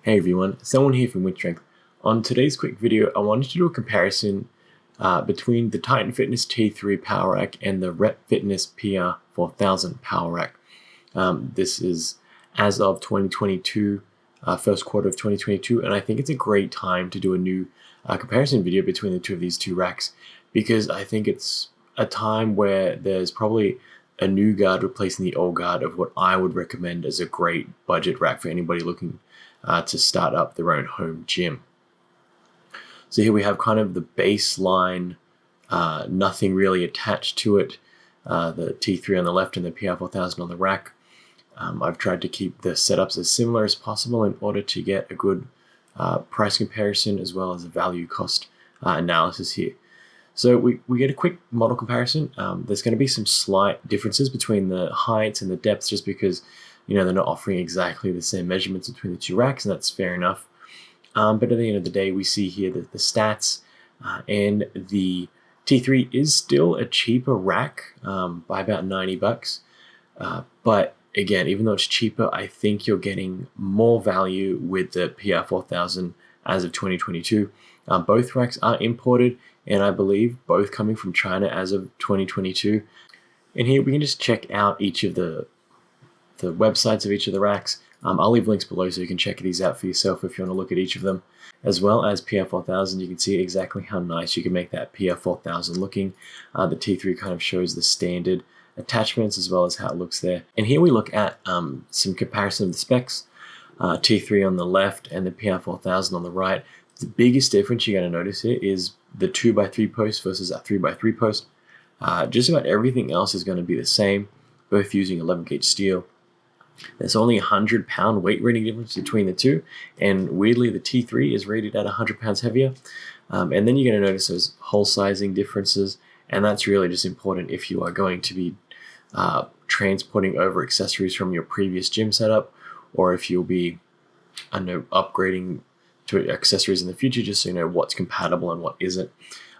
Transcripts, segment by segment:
Hey everyone, someone here from Wynn. On today's quick video, I wanted to do a comparison between the Titan Fitness T3 Power Rack and the Rep Fitness PR-4000 Power Rack. This is as of 2022, first quarter of 2022, and I think it's a great time to do a new comparison video between the two of these two racks because I think it's a time where there's probably a new guard replacing the old guard of what I would recommend as a great budget rack for anybody looking to start up their own home gym. So here we have kind of the baseline, nothing really attached to it, the T3 on the left and the PR-4000 on the rack. I've tried to keep the setups as similar as possible in order to get a good price comparison as well as a value cost analysis here. So we get a quick model comparison. There's going to be some slight differences between the heights and the depths just because they're not offering exactly the same measurements between the two racks, and that's fair enough. But at the end of the day, we see here that the stats and the T3 is still a cheaper rack by about $90. But again, even though it's cheaper, I think you're getting more value with the PR-4000 as of 2022. Both racks are imported, and I believe both coming from China as of 2022. And here we can just check out each of the websites of each of the racks. I'll leave links below so you can check these out for yourself if you want to look at each of them. As well as PR-4000, you can see exactly how nice you can make that PR-4000 looking. The T3 kind of shows the standard attachments as well as how it looks there. And here we look at some comparison of the specs. T3 on the left and the PR-4000 on the right. The biggest difference you're going to notice here is the 2x3 post versus a 3x3 post. Just about everything else is going to be the same, both using 11 gauge steel. There's only 100-pound weight rating difference between the two, and weirdly the T3 is rated at 100 pounds heavier. And then you're going to notice those hole sizing differences, and that's really just important if you are going to be transporting over accessories from your previous gym setup, or if you'll be upgrading to accessories in the future, just so you know what's compatible and what isn't.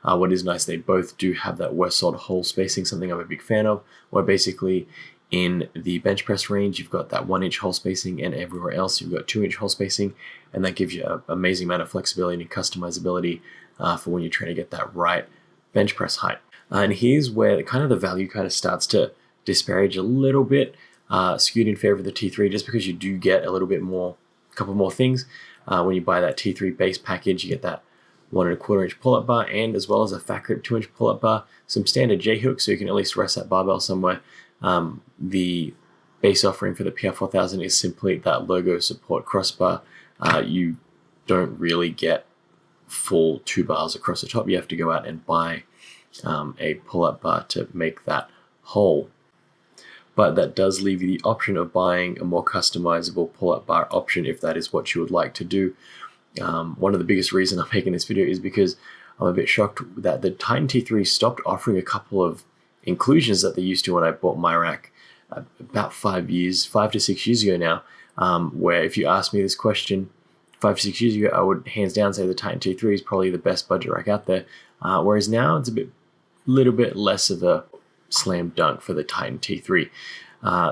What is nice, they both do have that Westsold hole spacing, something I'm a big fan of, where basically in the bench press range, you've got that 1-inch hole spacing, and everywhere else you've got 2-inch hole spacing, and that gives you an amazing amount of flexibility and customizability for when you're trying to get that right bench press height. And here's where kind of the value kind of starts to disparage a little bit, skewed in favor of the T3, just because you do get a little bit more, a couple more things. When you buy that T3 base package, you get that 1.25-inch pull-up bar, and as well as a fat grip 2-inch pull-up bar, some standard J-hooks so you can at least rest that barbell somewhere. The base offering for the PR-4000 is simply that logo support crossbar. You don't really get full 2 bars across the top. You have to go out and buy a pull-up bar to make that whole. But that does leave you the option of buying a more customizable pull-up bar option if that is what you would like to do. One of the biggest reasons I'm making this video is because I'm a bit shocked that the Titan T3 stopped offering a couple of inclusions that they used to when I bought my rack about 5 to 6 years ago now, where if you asked me this question 5 to 6 years ago, I would hands down say the Titan T3 is probably the best budget rack out there, whereas now it's little bit less of a slam dunk for the Titan T3.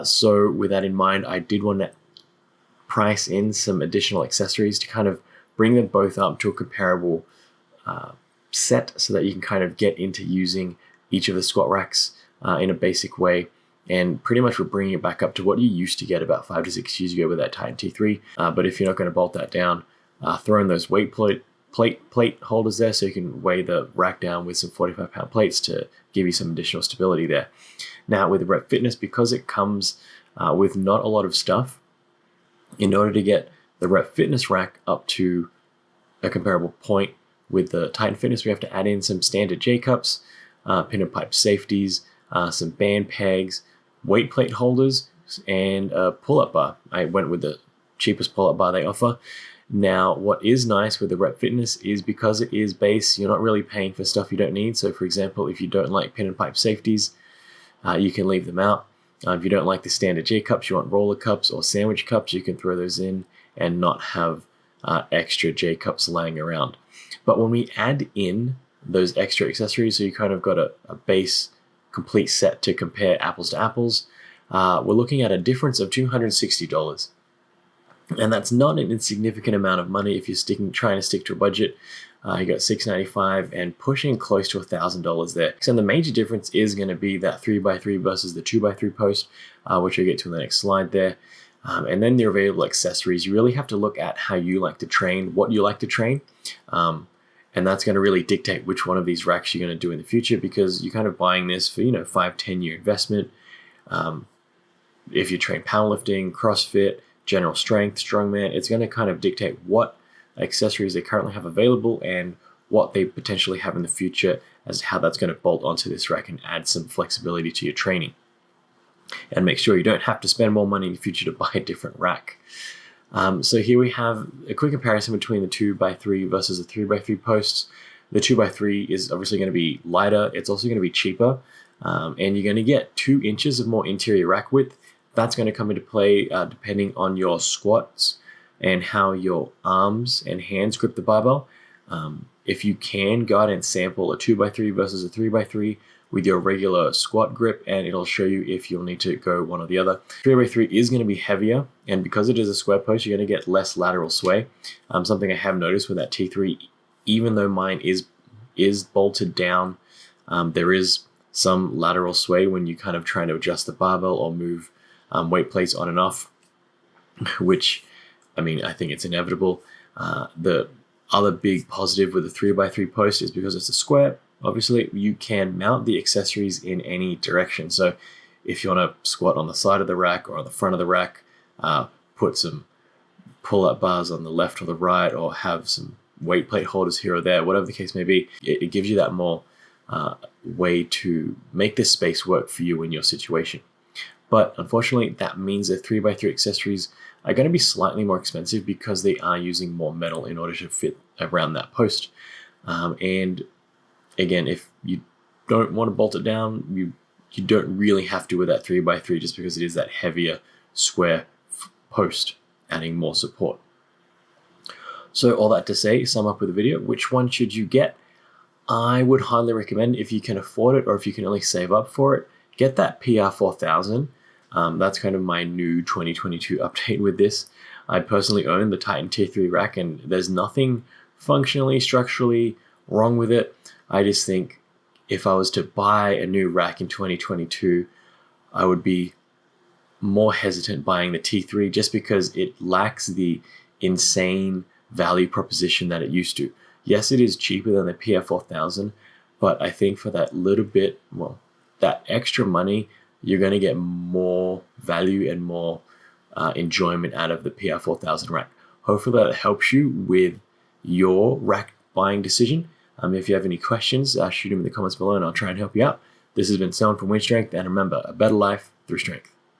So with that in mind, I did want to price in some additional accessories to kind of bring them both up to a comparable set so that you can kind of get into using each of the squat racks in a basic way. And pretty much we're bringing it back up to what you used to get about 5 to 6 years ago with that Titan T3. But if you're not going to bolt that down, throw in those weight plate holders there so you can weigh the rack down with some 45-pound plates to give you some additional stability there. Now with the Rep Fitness, because it comes with not a lot of stuff, in order to get the Rep Fitness rack up to a comparable point with the Titan Fitness, we have to add in some standard J-cups, pin and pipe safeties, some band pegs, weight plate holders, and a pull-up bar. I went with the cheapest pull-up bar they offer. Now, what is nice with the Rep Fitness is because it is base, you're not really paying for stuff you don't need. So for example, if you don't like pin and pipe safeties, you can leave them out. If you don't like the standard J-cups, you want roller cups or sandwich cups, you can throw those in and not have extra J-cups laying around. But when we add in those extra accessories, so you kind of got a base complete set to compare apples to apples, we're looking at a difference of $260. And that's not an insignificant amount of money if you're trying to stick to a budget. You got $695 and pushing close to $1,000 there. So the major difference is going to be that 3x3 versus the 2x3 post, which I'll get to in the next slide there. And then the available accessories. You really have to look at how you like to train, what you like to train. And that's going to really dictate which one of these racks you're going to do in the future, because you're kind of buying this for, 5-10 year investment. If you train powerlifting, CrossFit, general strength, strongman, it's going to kind of dictate what accessories they currently have available and what they potentially have in the future, as to how that's going to bolt onto this rack and add some flexibility to your training. And make sure you don't have to spend more money in the future to buy a different rack. So here we have a quick comparison between the 2x3 versus the 3x3 posts. The 2x3 is obviously going to be lighter. It's also going to be cheaper. And you're going to get 2 inches of more interior rack width. That's going to come into play depending on your squats and how your arms and hands grip the barbell. If you can, go out and sample a 2x3 versus a 3x3 with your regular squat grip, and it'll show you if you'll need to go one or the other. 3x3 is going to be heavier, and because it is a square post, you're going to get less lateral sway. Something I have noticed with that T3, even though mine is bolted down, there is some lateral sway when you kind of trying to adjust the barbell or move weight plates on and off, which, I think it's inevitable. The other big positive with the 3x3 post is because it's a square, obviously you can mount the accessories in any direction. So if you want to squat on the side of the rack or on the front of the rack, put some pull-up bars on the left or the right, or have some weight plate holders here or there, whatever the case may be, it gives you that more way to make this space work for you in your situation. But unfortunately, that means that 3x3 accessories are going to be slightly more expensive because they are using more metal in order to fit around that post. And again, if you don't want to bolt it down, you don't really have to with that 3x3, just because it is that heavier square post, adding more support. So all that to say, sum up with the video, which one should you get? I would highly recommend, if you can afford it or if you can only save up for it, get that PR-4000. That's kind of my new 2022 update with this. I personally own the Titan T3 rack, and there's nothing functionally, structurally wrong with it. I just think if I was to buy a new rack in 2022, I would be more hesitant buying the T3, just because it lacks the insane value proposition that it used to. Yes, it is cheaper than the PR-4000, but I think for that little bit, that extra money, you're going to get more value and more enjoyment out of the PR-4000 rack. Hopefully that helps you with your rack buying decision. If you have any questions, shoot them in the comments below and I'll try and help you out. This has been Selwyn from Wynn Strength, and remember, a better life through strength.